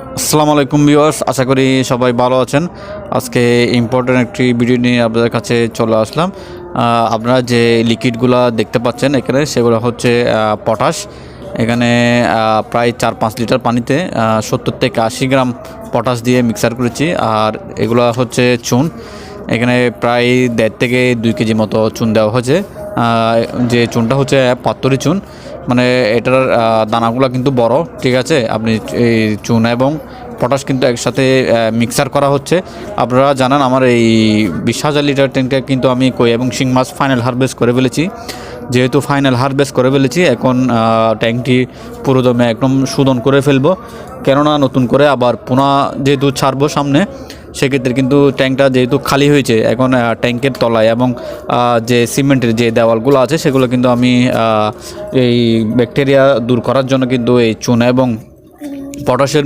আসসালামু আলাইকুম ভিউয়ার্স, আশা করি সবাই ভালো আছেন। আজকে ইম্পর্টেন্ট একটি ভিডিও নিয়ে আপনাদের কাছে চলে আসলাম। আপনারা যে লিকুইডগুলো দেখতে পাচ্ছেন এখানে, সেগুলো হচ্ছে পটাশ। এখানে প্রায় 4-5 লিটার পানিতে 70 থেকে 80 গ্রাম পটাশ দিয়ে মিক্সার করেছি। আর এগুলো হচ্ছে চুন। এখানে প্রায় 1.5 থেকে 2 কেজি মতো চুন দেওয়া হয়েছে। যে চুনটা হচ্ছে পাত্তরি চুন, মানে এটার দানাগুলো কিন্তু বড়, ঠিক আছে। আপনি এই চুন এবং পটাশ কিন্তু একসাথে মিক্সার করা হচ্ছে। আপনারা জানান আমার এই 20,000 লিটার ট্যাঙ্কটা কিন্তু আমি কই এবং শিং মাছ ফাইনাল হারভেস্ট করে ফেলেছি। যেহেতু ফাইনাল হারভেস্ট করে ফেলেছি, এখন ট্যাঙ্কটি পুরোদমে একদম শোধন করে ফেলবো। কেননা নতুন করে আবার পুনঃ যেহেতু ছাড়বো সামনে, সেক্ষেত্রে কিন্তু ট্যাঙ্কটা যেহেতু খালি হয়েছে, এখন ট্যাঙ্কের তলায় এবং যে সিমেন্টের যে দেওয়ালগুলো আছে সেগুলো কিন্তু আমি এই ব্যাকটেরিয়া দূর করার জন্য কিন্তু এই চুন এবং পটাশের